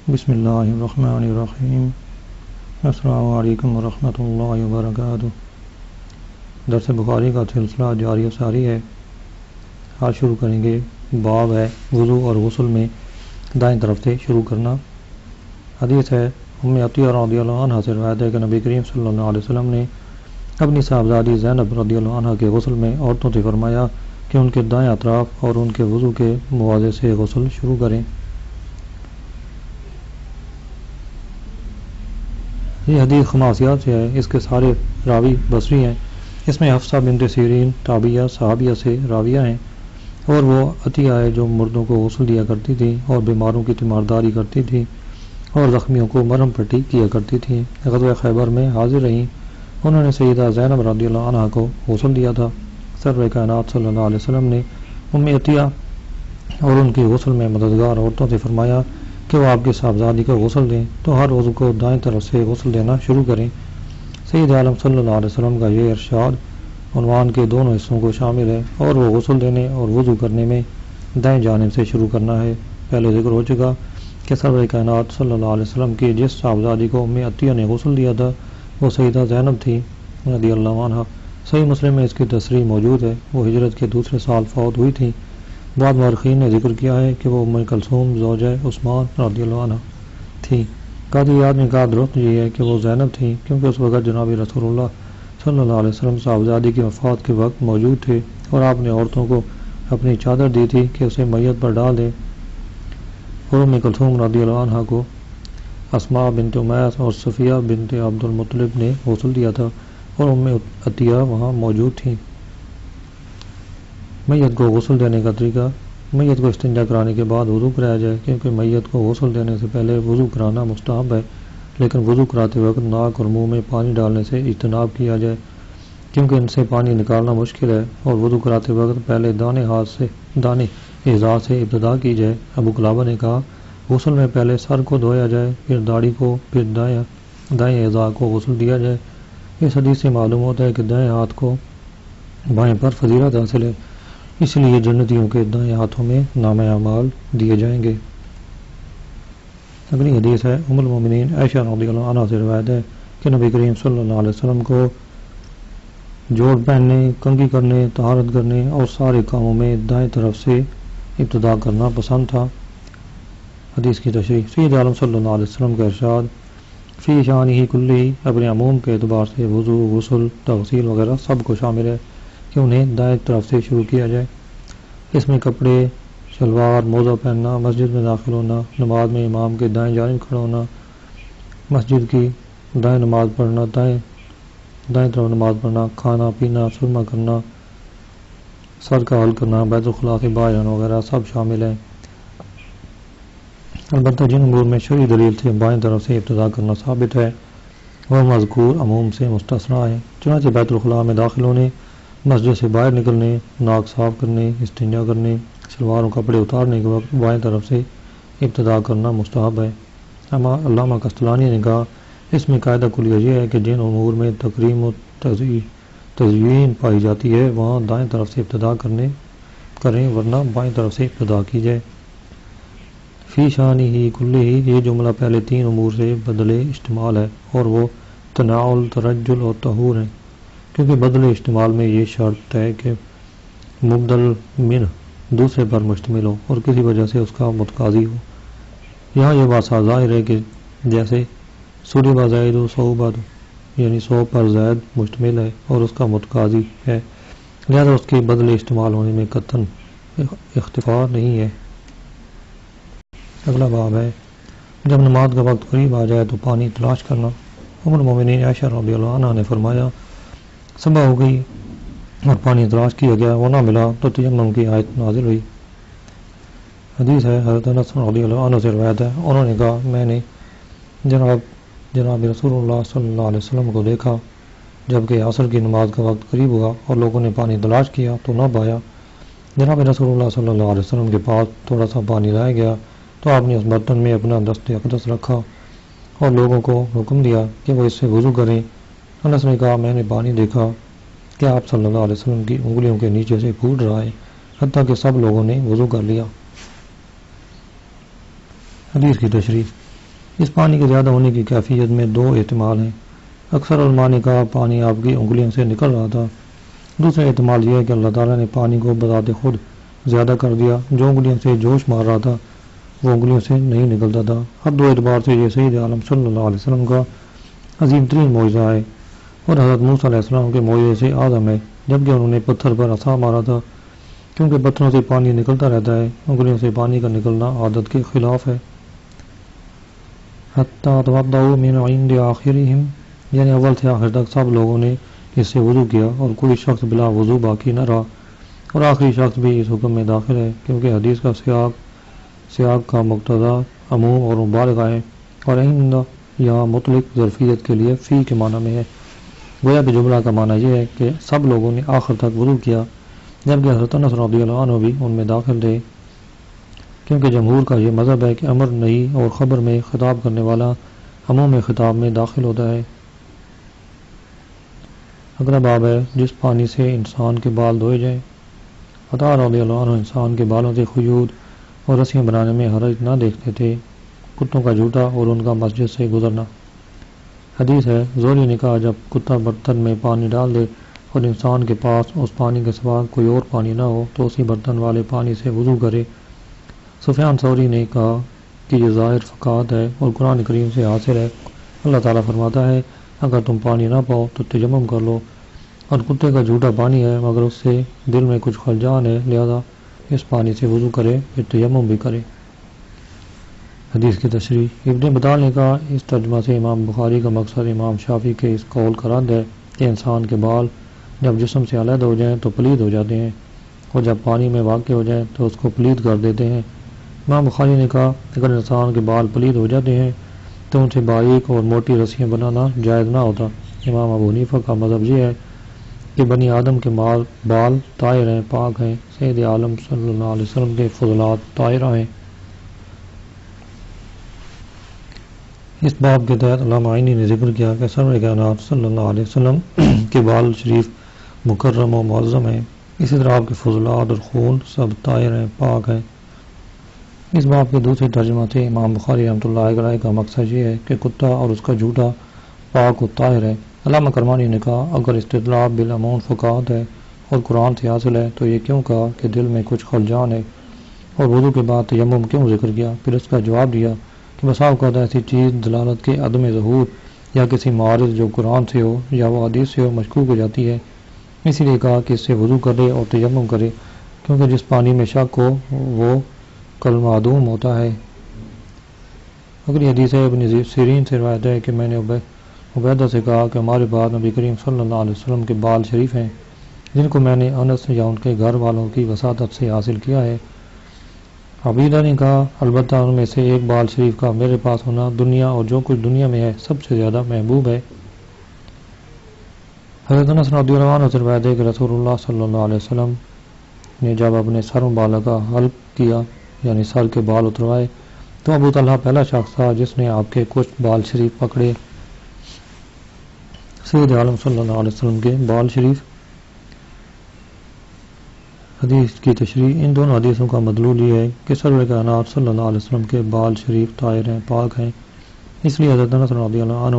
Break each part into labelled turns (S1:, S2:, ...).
S1: بسم اللہ الرحمن الرحیم۔ السلام علیکم ورحمۃ اللہ وبرکاتہ۔ درس بخاری کا سلسلہ جاری و ساری ہے۔ آج شروع کریں گے، باب ہے وضو اور غسل میں دائیں طرف سے شروع کرنا۔ حدیث ہے ام عطیہ رضی اللہ عنہ سے روایت ہے کہ نبی کریم صلی اللہ علیہ وسلم نے اپنی صاحبزادی زینب رضی اللہ عنہ کے غسل میں عورتوں سے فرمایا کہ ان کے دائیں اطراف اور ان کے وضو کے موازے سے غسل شروع کریں۔ یہ حدیث خماسیات سے ہے، اس کے سارے راوی بصری ہیں۔ اس میں حفصہ بنت سیرین تابعیہ صحابیہ سے راویہ ہیں، اور وہ عطیہ ہے جو مردوں کو غسل دیا کرتی تھی اور بیماروں کی تیمارداری کرتی تھی اور زخمیوں کو مرہم پٹی کیا کرتی تھی۔ غزوہ خیبر میں حاضر رہیں، انہوں نے سیدہ زینب رضی اللہ عنہ کو غسل دیا تھا۔ سرور کائنات صلی اللہ علیہ وسلم نے ام عطیہ اور ان کی غسل میں مددگار عورتوں سے فرمایا کہ وہ آپ کی صاحبزادی کو غسل دیں تو ہر عضو کو دائیں طرف سے غسل دینا شروع کریں۔ سید عالم صلی اللہ علیہ وسلم کا یہ ارشاد عنوان کے دونوں حصوں کو شامل ہے، اور وہ غسل دینے اور وضو کرنے میں دائیں جانب سے شروع کرنا ہے۔ پہلے ذکر ہو چکا کہ سرور کائنات صلی اللہ علیہ وسلم کی جس صاحبزادی کو ام عطیہ نے غسل دیا تھا وہ سیدہ زینب تھی رضی اللہ عنہ۔ صحیح مسلم میں اس کی تصریح موجود ہے۔ وہ ہجرت کے دوسرے سال فوت ہوئی تھی۔ بعض مورخین نے ذکر کیا ہے کہ وہ ام کلثوم زوجہ عثمان رضی اللہ عنہ تھی۔ قاضی اعیاد نے کہا درست یہ ہے کہ وہ زینب تھی، کیونکہ اس وقت جناب رسول اللہ صلی اللہ علیہ وسلم صاحبزادی کی وفات کے وقت موجود تھے، اور آپ نے عورتوں کو اپنی چادر دی تھی کہ اسے میت پر ڈال دیں، اور ام کلثوم رضی اللہ عنہ کو اسماء بنت امیس اور صفیہ بنت عبد المطلب نے غسل دیا تھا، اور ام عطیہ وہاں موجود تھیں۔ میت کو غسل دینے کا طریقہ: میت کو استنجا کرانے کے بعد وضو کرایا جائے، کیونکہ میت کو غسل دینے سے پہلے وضو کرانا مستحب ہے، لیکن وضو کراتے وقت ناک اور منہ میں پانی ڈالنے سے اجتناب کیا جائے، کیونکہ ان سے پانی نکالنا مشکل ہے، اور وضو کراتے وقت پہلے دانے اعضاء سے ابتدا کی جائے۔ ابو قلابہ نے کہا غسل میں پہلے سر کو دھویا جائے، پھر داڑھی کو، پھر دائیں اعضاء کو غسل دیا جائے۔ اس حدیث سے معلوم ہوتا ہے کہ دائیں ہاتھ کو بائیں پر فضیلت حاصل ہے، اس لیے جنتیوں کے دائیں ہاتھوں میں نام اعمال دیے جائیں گے۔ اگلی حدیث ہے ام المومنین عائشہ رضی اللہ عنہ سے روایت ہے کہ نبی کریم صلی اللہ علیہ وسلم کو جوڑ پہننے، کنگھی کرنے، طہارت کرنے اور سارے کاموں میں دائیں طرف سے ابتدا کرنا پسند تھا۔ حدیث کی تشریح: سید عالم صلی اللہ علیہ وسلم کا ارشاد فی شانہ کلہ اپنے عموم کے اعتبار سے وضو، غسل، تغسیل وغیرہ سب کو شامل ہے کہ انہیں دائیں طرف سے شروع کیا جائے۔ اس میں کپڑے، شلوار، موزہ پہننا، مسجد میں داخل ہونا، نماز میں امام کے دائیں جانب کھڑا ہونا، مسجد کی دائیں نماز پڑھنا، دائیں طرف نماز پڑھنا، کھانا پینا، سرما کرنا، سر کا حل کرنا، بیت الخلاء سے باہر آنا وغیرہ سب شامل ہیں۔ البتہ جن امور میں شرعی دلیل سے بائیں طرف سے ابتدا کرنا ثابت ہے وہ مذکور عموم سے مستثنیٰ ہے۔ چنانچہ بیت الخلاء میں داخل ہونے، مسجد سے باہر نکلنے، ناک صاف کرنے، استنجا کرنے، شلوار و کپڑے اتارنے کے وقت بائیں طرف سے ابتدا کرنا مستحب ہے۔ اما علامہ قسطلانی نے کہا اس میں قاعدہ کلیہ یہ ہے کہ جن امور میں تکریم و تزیین پائی جاتی ہے وہاں دائیں طرف سے ابتدا کریں، ورنہ بائیں طرف سے ابتدا کی جائے۔ فی شانہ کلہ یہ جملہ پہلے تین امور سے بدل اشتمال ہے، اور وہ تناول، ترجل اور طہور ہیں، کیونکہ بدل اشتمال میں یہ شرط ہے کہ مبدل من دوسرے پر مشتمل ہو اور کسی وجہ سے اس کا متقاضی ہو۔ یہاں یہ بات ظاہر ہے کہ جیسے سورب زید و صوبت، یعنی 100 پر زید مشتمل ہے اور اس کا متقاضی ہے، لہذا اس کے بدل اشتمال ہونے میں قطعاً اختفا نہیں ہے۔ اگلا باب ہے جب نماز کا وقت قریب آ جائے تو پانی تلاش کرنا۔ ام المومنین عائشہ رضی اللہ عنہ نے فرمایا صبح ہو گئی اور پانی تلاش کیا گیا، وہ نہ ملا تو تیمم کی آیت نازل ہوئی۔ حدیث ہے حضرت انس رضی اللہ عنہ سے روایت ہے، انہوں نے کہا میں نے جناب رسول اللہ صلی اللہ علیہ وسلم کو دیکھا جبکہ عصر کی نماز کا وقت قریب ہوا اور لوگوں نے پانی تلاش کیا تو نہ پایا۔ جناب رسول اللہ صلی اللہ علیہ وسلم کے پاس تھوڑا سا پانی لایا گیا تو آپ نے اس برتن میں اپنا دست اقدس رکھا اور لوگوں کو حکم دیا کہ وہ اس سے وضو کریں۔ انس نے کہا میں نے پانی دیکھا کہ آپ صلی اللہ علیہ وسلم کی انگلیوں کے نیچے سے پھوٹ رہا ہے، حتیٰ کہ سب لوگوں نے وضو کر لیا۔ حدیث کی تشریح: اس پانی کے زیادہ ہونے کی کیفیت میں دو احتمال ہیں۔ اکثر علماء نے کہا پانی آپ کی انگلیوں سے نکل رہا تھا۔ دوسرا احتمال یہ ہے کہ اللہ تعالیٰ نے پانی کو بذات خود زیادہ کر دیا، جو انگلیوں سے جوش مار رہا تھا وہ انگلیوں سے نہیں نکلتا تھا۔ اب دو اعتبار سے یہ سید عالم صلی اللہ علیہ وسلم کا عظیم ترین معجزہ ہے اور حضرت موسیٰ علیہ السلام کے معجزے سے اعظم ہے، جبکہ انہوں نے پتھر پر عصا مارا تھا، کیونکہ پتھروں سے پانی نکلتا رہتا ہے، انگلیوں سے پانی کا نکلنا عادت کے خلاف ہے۔ حتیٰ توضؤوا من عند آخرہم، یعنی اول سے آخر تک سب لوگوں نے اس سے وضو کیا اور کوئی شخص بلا وضو باقی نہ رہا، اور آخری شخص بھی اس حکم میں داخل ہے، کیونکہ حدیث کا سیاق کا مقتضا عموم اور مبالغہ ہے، اور عند یہاں مطلق ظرفیت کے لیے فی کے معنی میں ہے۔ گویا کہ جملہ کا معنی یہ ہے کہ سب لوگوں نے آخر تک وضو کیا، جبکہ حضرت انس رضی اللہ عنہ بھی ان میں داخل تھے، کیونکہ جمہور کا یہ مذہب ہے کہ امر نہی اور خبر میں خطاب کرنے والا عموم خطاب میں داخل ہوتا ہے۔ اگلا باب ہے جس پانی سے انسان کے بال دھوئے جائیں۔ عطا رضی اللہ عنہ انسان کے بالوں سے خیوط اور رسیاں بنانے میں حرج نہ دیکھتے تھے، کتوں کا جھوٹا اور ان کا مسجد سے گزرنا۔ حدیث ہے زوری نے کہا جب کتا برتن میں پانی ڈال دے اور انسان کے پاس اس پانی کے سوا کوئی اور پانی نہ ہو تو اسی برتن والے پانی سے وضو کرے۔ سفیان ثوری نے کہا کہ یہ ظاہر فقاہت ہے اور قرآن کریم سے حاصل ہے۔ اللہ تعالیٰ فرماتا ہے اگر تم پانی نہ پاؤ تو تیمم کر لو، اور کتے کا جھوٹا پانی ہے مگر اس سے دل میں کچھ خلجان ہے، لہذا اس پانی سے وضو کرے پھر تیمم بھی کرے۔ حدیث کی تشریح ابن بطال نے کہا اس ترجمہ سے امام بخاری کا مقصد امام شافعی کے اس قول کا رد ہے کہ انسان کے بال جب جسم سے علیحدہ ہو جائیں تو پلید ہو جاتے ہیں، اور جب پانی میں واقع ہو جائیں تو اس کو پلید کر دیتے ہیں۔ امام بخاری نے کہا اگر انسان کے بال پلید ہو جاتے ہیں تو ان سے باریک اور موٹی رسیاں بنانا جائز نہ ہوتا۔ امام ابو حنیفہ کا مذہب یہ ہے کہ بنی آدم کے بال طاہر ہیں، پاک ہیں، سید عالم صلی اللہ علیہ وسلم کے فضلات طاہرہ ہیں۔ اس باب کے تحت علامہ عینی نے ذکر کیا کہ سرور کائنات صلی اللہ علیہ وسلم کے بال شریف مکرم و معظم ہیں، اسی طرح آپ کے فضلات اور خون سب طاہر ہیں، پاک ہیں۔ اس باب کے دوسرے ترجمہ سے امام بخاری رحمۃ اللہ علیہ کا مقصد یہ ہے کہ کتا اور اس کا جھوٹا پاک و طاہر ہے۔ علامہ کرمانی نے کہا اگر استدلال بالعموم فقاہت ہے اور قرآن سے حاصل ہے تو یہ کیوں کہا کہ دل میں کچھ خلجان ہے، اور وضو کے بعد تیمم کیوں ذکر کیا؟ پھر اس کا جواب دیا کہ بسا اوقات ایسی چیز دلالت کے عدم ظہور یا کسی معارض جو قرآن سے ہو یا وہ حدیث سے ہو مشکوک ہو جاتی ہے، اسی لیے کہا کہ اس سے وضو کرے اور تیمم کرے، کیونکہ جس پانی میں شک ہو وہ کالمعدوم ہوتا ہے۔ اگلی حدیث ہے ابن سیرین سے روایت ہے کہ میں نے عبیدہ سے کہا کہ ہمارے بعد نبی کریم صلی اللہ علیہ وسلم کے بال شریف ہیں جن کو میں نے انس یا ان کے گھر والوں کی وساطت سے حاصل کیا ہے۔ عبیدہ نے کہا البتہ ان میں سے ایک بال شریف کا میرے پاس ہونا دنیا اور جو کچھ دنیا میں ہے سب سے زیادہ محبوب ہے۔ حضرت انس رضی اللہ عنہ سے روایت ہے کہ رسول اللہ صلی اللہ علیہ وسلم نے جب اپنے سر مبالغہ کا حلق کیا یعنی سر کے بال اتروائے تو ابو طلحہ پہلا شخص تھا جس نے آپ کے کچھ بال شریف پکڑے۔ سید عالم صلی اللہ علیہ وسلم کے بال شریف۔ حدیث کی تشریح ان دونوں حدیثوں کا مدلول یہ ہے کہ سرور کائنات صلی اللہ علیہ وسلم کے بال شریف طاہر ہیں، پاک ہیں، اس لیے حضرت انس رضی اللہ عنہ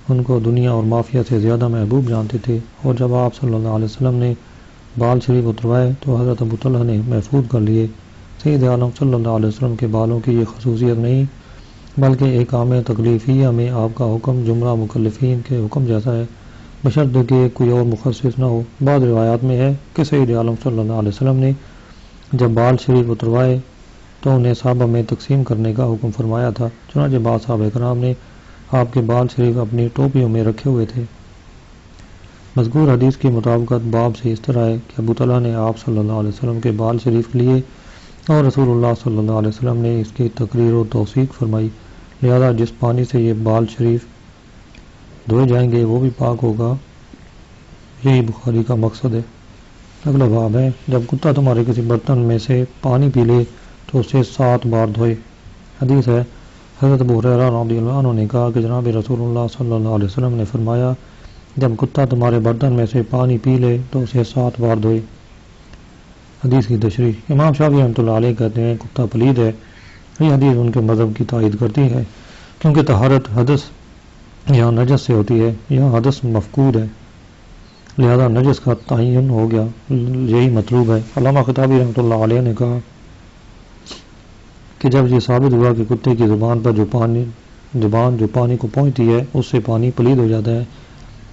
S1: ان کو دنیا اور مافیا سے زیادہ محبوب جانتے تھے، اور جب آپ صلی اللہ علیہ وسلم نے بال شریف اتروائے تو حضرت ابو طلحہ نے محفوظ کر لیے۔ سید عالم صلی اللہ علیہ وسلم کے بالوں کی یہ خصوصیت نہیں بلکہ ایک عام تکلیفیہ میں آپ کا حکم جملہ مکلفین کے حکم جیسا ہے، بشرط کہ کوئی اور مخصص نہ ہو۔ بعض روایات میں ہے کہ سید عالم صلی اللہ علیہ وسلم نے جب بال شریف اتروائے تو انہیں صحابہ میں تقسیم کرنے کا حکم فرمایا تھا، چنانچہ بعض صحابہ کرام نے آپ کے بال شریف اپنی ٹوپیوں میں رکھے ہوئے تھے۔ مذکور حدیث کی مطابقت باب سے اس طرح ہے کہ ابو طلحہ نے آپ صلی اللہ علیہ وسلم کے بال شریف لیے اور رسول اللہ صلی اللہ علیہ وسلم نے اس کی تقریر و توثیق فرمائی، لہذا جس پانی سے یہ بال شریف دھوئے جائیں گے وہ بھی پاک ہوگا، یہی بخاری کا مقصد ہے۔ اگلا باب ہے جب کتا تمہارے کسی برتن میں سے پانی پی لے تو اسے 7 بار دھوئے۔ حدیث ہے حضرت ابو ہریرہ رضی اللہ عنہ نے کہا کہ جناب رسول اللہ صلی اللہ علیہ وسلم نے فرمایا جب کتا تمہارے برتن میں سے پانی پی لے تو اسے 7 بار دھوئے۔ حدیث کی تشریح امام شافعی رحمۃ اللہ علیہ کہتے ہیں کتا پلید ہے، یہ حدیث ان کے مذہب کی تائید کرتی ہے، کیونکہ طہارت حدث یہاں نجس سے ہوتی ہے، یہاں حدث مفقود ہے، لہذا نجس کا تعین ہو گیا، یہی مطلوب ہے۔ علامہ خطابی رحمۃ اللہ علیہ نے کہا کہ جب یہ ثابت ہوا کہ کتے کی زبان پر جو پانی کو پہنچتی ہے اس سے پانی پلید ہو جاتا ہے،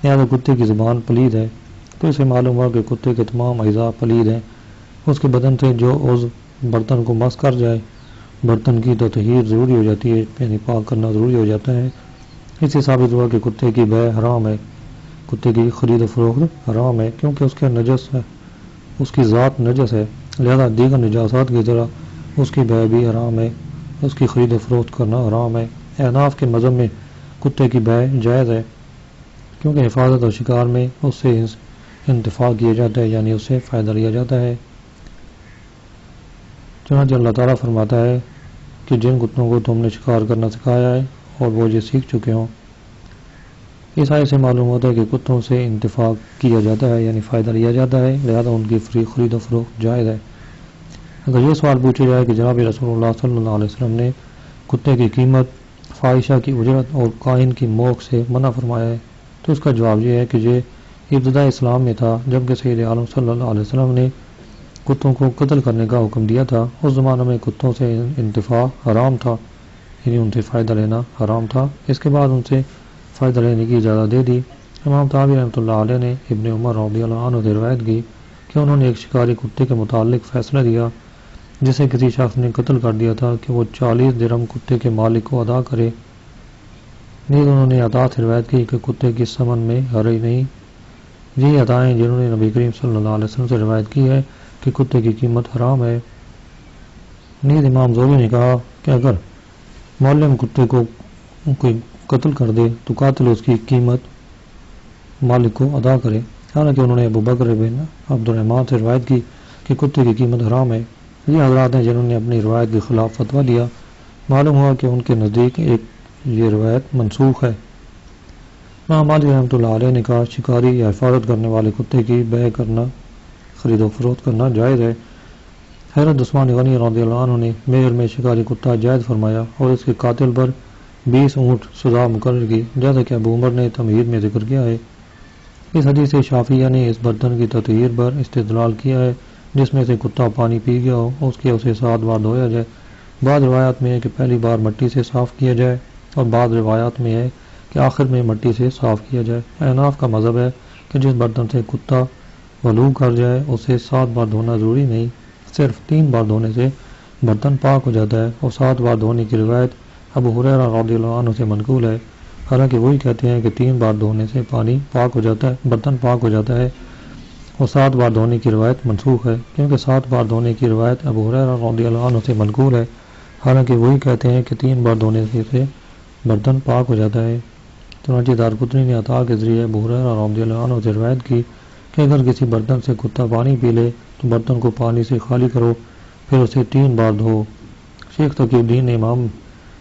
S1: لہذا کتے کی زبان پلید ہے، تو اسے معلوم ہوا کہ کتے کے تمام اعضاء پلید ہیں۔ اس کے بدن سے جو عضو برتن کو مس کر جائے، برتن کی تطہیر ضروری ہو جاتی ہے، یعنی پاک کرنا ضروری ہو جاتا ہے۔ اس سے ثابت ہوا کہ کتے کی بیع حرام ہے، کتے کی خرید و فروخت حرام ہے، کیونکہ اس کے نجس ہے، اس کی ذات نجس ہے، لہذا دیگر نجاسات کی طرح اس کی بیع بھی حرام ہے، اس کی خرید و فروخت کرنا حرام ہے۔ احناف کے مذہب میں کتے کی بیع جائز ہے، کیونکہ حفاظت اور شکار میں اس سے انتفاع کیا جاتا ہے، یعنی اس سے فائدہ لیا جاتا ہے۔ چنانچہ اللہ تعالیٰ فرماتا ہے کہ جن کتوں کو تم نے شکار کرنا سکھایا ہے اور وہ یہ سیکھ چکے ہوں، اس آیت سے معلوم ہوتا ہے کہ کتوں سے انتفاع کیا جاتا ہے، یعنی فائدہ لیا جاتا ہے، لہذا ان کی خرید و فروخت جائز ہے۔ اگر یہ سوال پوچھا جائے کہ جناب رسول اللہ صلی اللہ علیہ وسلم نے کتے کی قیمت، فاحشہ کی اجرت اور قائن کی موق سے منع فرمایا ہے، تو اس کا جواب یہ ہے کہ یہ ابتداء اسلام میں تھا، جبکہ سید عالم صلی اللہ علیہ وسلم نے کتوں کو قتل کرنے کا حکم دیا تھا۔ اس زمانے میں کتوں سے انتفاع حرام تھا، یعنی ان سے فائدہ لینا حرام تھا۔ اس کے بعد ان سے فائدہ لینے کی اجازت دے دی۔ امام طحاوی رحمۃ اللہ علیہ نے ابن عمر رضی اللہ عنہ سے روایت کی کہ انہوں نے ایک شکاری کتے کے متعلق فیصلہ دیا جسے کسی شخص نے قتل کر دیا تھا کہ وہ 40 درہم کتے کے مالک کو ادا کرے۔ نیز انہوں نے عطا سے روایت کی کہ کتے کی ثمن میں حرج نہیں۔ یہی عطائیں جنہوں نے نبی کریم صلی اللہ علیہ وسلم سے روایت کی ہے کہ کتے کی قیمت حرام ہے۔ نیز امام زہری نے کہا کہ اگر معلم کتے کو کوئی قتل کر دے تو قاتل اس کی قیمت مالک کو ادا کرے، حالانکہ انہوں نے ابو بکر بن عبد الرحمن سے روایت کی کہ کتے کی قیمت حرام ہے۔ یہ حضرات ہیں جنہوں نے اپنی روایت کے خلاف فتویٰ دیا۔ معلوم ہوا کہ ان کے نزدیک یہ روایت منسوخ ہے۔ امام مالک رحمۃ اللہ علیہ نے کہا شکاری یا حفاظت کرنے والے کتے کی بیع کرنا، خرید و فروخت کرنا جائز ہے۔ حضرت عثمان غنی رضی اللہ عنہ نے میئر میں شکاری کتا جائز فرمایا اور اس کے قاتل پر 20 اونٹ سزا مقرر کی، جیسا کہ ابو عمر نے تمہید میں ذکر کیا ہے۔ اس حدیث سے شافعیہ نے اس برتن کی تطہیر پر استدلال کیا ہے جس میں سے کتا پانی پی گیا ہو، اسے 7 بار دھویا جائے۔ بعض روایات میں ہے کہ پہلی بار مٹی سے صاف کیا جائے اور بعض روایات میں ہے کہ آخر میں مٹی سے صاف کیا جائے۔ احناف کا مذہب ہے کہ جس برتن سے کتا ولوغ کر جائے اسے 7 بار دھونا ضروری نہیں، صرف 3 بار دھونے سے برتن پاک ہو جاتا ہے، اور 7 بار دھونے کی روایت ابو ہریرہ رضی اللہ عنہ سے منقول ہے، حالانکہ وہی کہتے ہیں کہ 3 بار دھونے سے پانی پاک ہو جاتا ہے، برتن پاک ہو جاتا ہے، اور 7 بار دھونے کی روایت منسوخ ہے، کیونکہ 7 بار دھونے کی روایت ابو ہریرہ رضی اللہ عنہ سے منقول ہے، حالانکہ وہی کہتے ہیں کہ 3 بار دھونے سے برتن پاک ہو جاتا ہے۔ چنانچہ دارقطنی نے عطا کے ذریعے ابو ہریرہ رضی اللہ عنہ سے روایت کی کہ اگر کسی برتن سے کتا پانی پی لے تو برتن کو پانی سے خالی کرو، پھر اسے 3 بار دھو۔ شیخ تقی الدین نے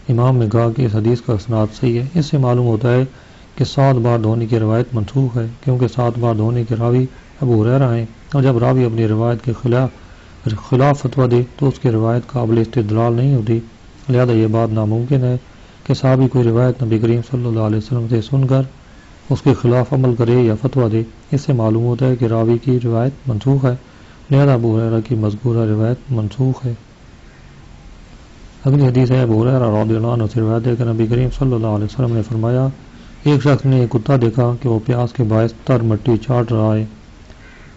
S1: امام میں کہا کہ اس حدیث کا اسناد صحیح ہے۔ اس سے معلوم ہوتا ہے کہ 7 بار دھونے کی روایت منسوخ ہے، کیونکہ 7 بار دھونے کے راوی ابو ہریرہ ہیں، اور جب راوی اپنی روایت کے خلاف فتویٰ دے تو اس کی روایت قابل استدلال نہیں ہوتی، لہذا یہ بات ناممکن ہے کہ صحابی کوئی روایت نبی کریم صلی اللہ علیہ وسلم سے سن کر اس کے خلاف عمل کرے یا فتویٰ دے۔ اس سے معلوم ہوتا ہے کہ راوی کی روایت منسوخ ہے، لہذا ابو ہریرہ کی مذکورہ روایت منسوخ ہے۔ اگلی حدیث ہے ابو ہریرہ رضی اللہ عنہ سے روایت ہے کہ نبی کریم صلی اللہ علیہ وسلم نے فرمایا ایک شخص نے ایک کتا دیکھا کہ وہ پیاس کے باعث تر مٹی چاٹ رہا ہے،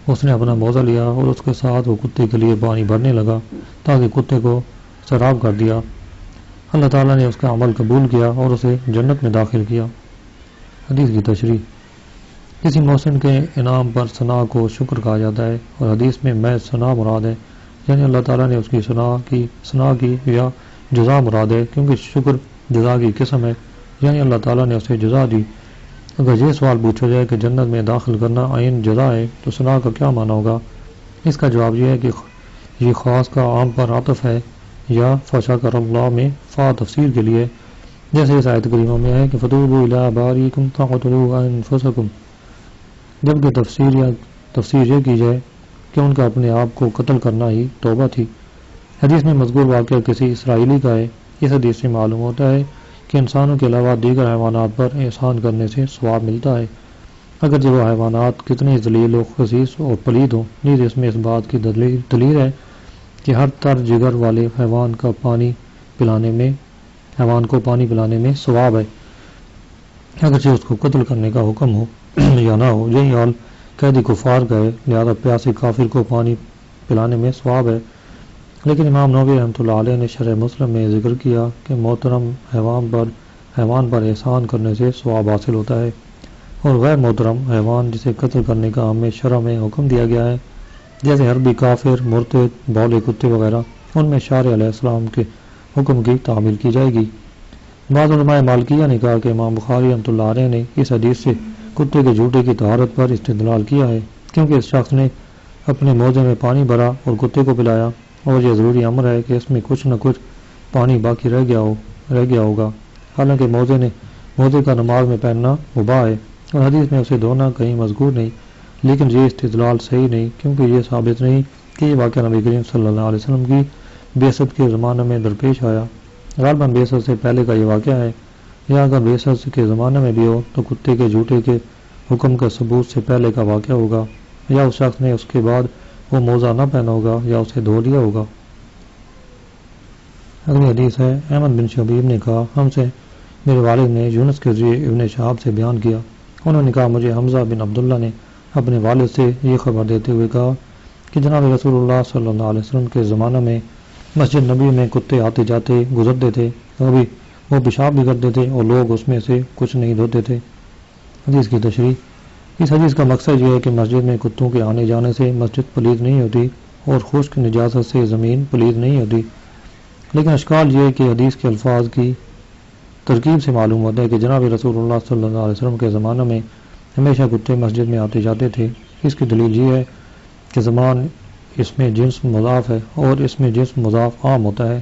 S1: اس نے اپنا موزہ لیا اور اس کے ساتھ وہ کتے کے لیے پانی بھرنے لگا تاکہ کتے کو سیراب کر دیا۔ اللہ تعالیٰ نے اس کا عمل قبول کیا اور اسے جنت میں داخل کیا۔ حدیث کی تشریح: کسی محسن کے انعام پر ثنا کو شکر کہا جاتا ہے، اور حدیث میں محض ثنا مراد ہے، یعنی اللہ تعالیٰ نے اس کی ثنا کی یا جزا مراد ہے، کیونکہ شکر جزا کی قسم ہے، یعنی اللہ تعالیٰ نے اسے جزا دی۔ اگر یہ سوال پوچھا جائے کہ جنت میں داخل کرنا عین جزا ہے تو ثنا کا کیا معنی ہوگا؟ اس کا جواب یہ ہے کہ یہ خاص کا عام پر عطف ہے، یا فشکر اللہ میں فا تفسیر کے لیے، جیسے اس آیت کریمہ میں ہے کہ فتوبوا الی بارئکم فاقتلوا انفسکم، جبکہ تفسیر یہ کی جائے کہ ان کا اپنے آپ کو قتل کرنا ہی توبہ تھی۔ حدیث میں مذکور واقعہ کسی اسرائیلی کا ہے۔ اس حدیث سے معلوم ہوتا ہے کہ انسانوں کے علاوہ دیگر حیوانات پر احسان کرنے سے ثواب ملتا ہے، اگرچہ وہ حیوانات کتنے ذلیل و خسیس اور پلید ہوں۔ نیز اس میں اس بات کی دلیل ہے کہ ہر تر جگر والے حیوان کو پانی پلانے میں ثواب ہے، اگرچہ اس کو قتل کرنے کا حکم ہو یا نہ ہو۔ یہی حال قیدی کفار کا ہے، لہذا پیاسے کافر کو پانی پلانے میں ثواب ہے۔ لیکن امام نووی رحمۃ اللہ علیہ نے شرح مسلم میں ذکر کیا کہ محترم حیوان پر احسان کرنے سے ثواب حاصل ہوتا ہے، اور غیر محترم حیوان جسے قتل کرنے کا ہمیں شرع میں حکم دیا گیا ہے، جیسے حربی کافر، مرتد، بولے کتے وغیرہ، ان میں شارع علیہ السلام کے حکم کی تعمیل کی جائے گی۔ بعض علماء مالکیہ نے کہا کہ امام بخاری رحمۃ اللہ علیہ نے اس حدیث سے کتے کے جھوٹے کی طہارت پر استدلال کیا ہے، کیونکہ اس شخص نے اپنے موزے میں پانی بھرا اور کتے کو پلایا، اور یہ ضروری امر ہے کہ اس میں کچھ نہ کچھ پانی باقی رہ گیا ہوگا، حالانکہ موزے کا نماز میں پہننا مباح ہے، اور حدیث میں اسے دھونا کہیں مذکور نہیں۔ لیکن یہ استدلال صحیح نہیں، کیونکہ یہ ثابت نہیں کہ یہ واقعہ نبی کریم صلی اللہ علیہ وسلم کی بعثت کے زمانے میں درپیش آیا، غالباً بعثت سے پہلے کا یہ واقعہ ہے، یا اگر بعثت کے زمانے میں بھی ہو تو کتے کے جھوٹے کے حکم کا ثبوت سے پہلے کا واقعہ ہوگا، یا اس شخص نے اس کے بعد وہ موزہ نہ پہنا ہوگا یا اسے دھو لیا ہوگا۔ اگلی حدیث ہے، احمد بن شبیب نے کہا، ہم سے میرے والد نے یونس کے ذریعے ابن شہاب سے بیان کیا، انہوں نے کہا مجھے حمزہ بن عبداللہ نے اپنے والد سے یہ خبر دیتے ہوئے کہا کہ جناب رسول اللہ صلی اللہ علیہ وسلم کے زمانہ میں مسجد نبی میں کتے آتے جاتے گزرتے تھے، کبھی وہ پیشاب بھی کرتے تھے اور لوگ اس میں سے کچھ نہیں دھوتے تھے۔ حدیث کی تشریح، اس حدیث کا مقصد یہ ہے کہ مسجد میں کتوں کے آنے جانے سے مسجد پلید نہیں ہوتی اور خشک نجاست سے زمین پلید نہیں ہوتی، لیکن اشکال یہ ہے کہ حدیث کے الفاظ کی ترکیب سے معلوم ہوتا ہے کہ جناب رسول اللہ صلی اللہ علیہ وسلم کے زمانہ میں ہمیشہ کتے مسجد میں آتے جاتے تھے۔ اس کی دلیل یہ ہے کہ زمان اس میں جنس مضاف ہے اور اس میں جنس مضاف عام ہوتا ہے۔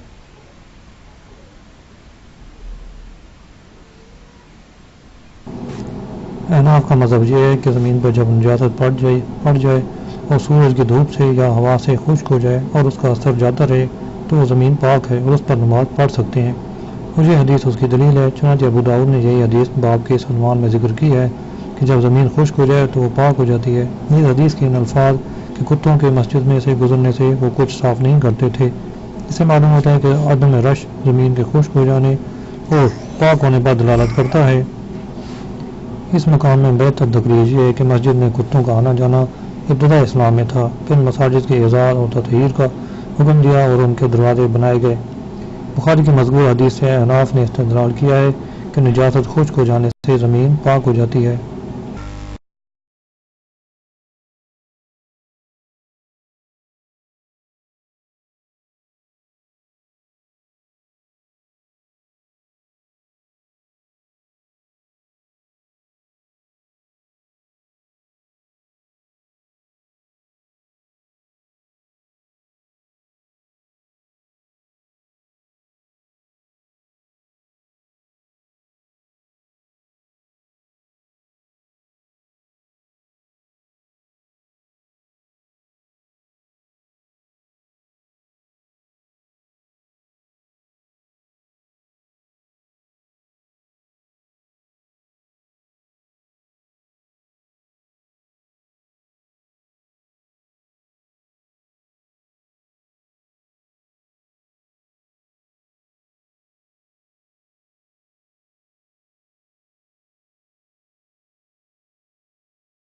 S1: احناف کا مذہب یہ ہے کہ زمین پر جب نجاست پڑ جائے اور سورج کی دھوپ سے یا ہوا سے خشک ہو جائے اور اس کا اثر جاتا رہے تو وہ زمین پاک ہے اور اس پر نماز پڑھ سکتے ہیں، اور یہ حدیث اس کی دلیل ہے۔ چنانچہ ابو داؤد نے یہی حدیث باب کے اس عنوان میں ذکر کی ہے کہ جب زمین خشک ہو جائے تو وہ پاک ہو جاتی ہے۔ اس حدیث کے ان الفاظ کہ کتوں کے مسجد میں سے گزرنے سے وہ کچھ صاف نہیں کرتے تھے، اس سے معلوم ہوتا ہے کہ عدم رش زمین کے خشک ہو جانے اور پاک ہونے پر دلالت کرتا ہے۔ اس مقام میں بہتر تقریر یہ ہے کہ مسجد میں کتوں کا آنا جانا ابتدا اسلام میں تھا، پھر مساجد کے اعزاز اور تطہیر کا حکم دیا اور ان کے دروازے بنائے گئے۔ بخاری کی مذکور حدیث سے احناف نے استدلال کیا ہے کہ نجاست خشک ہو جانے سے زمین پاک ہو جاتی ہے۔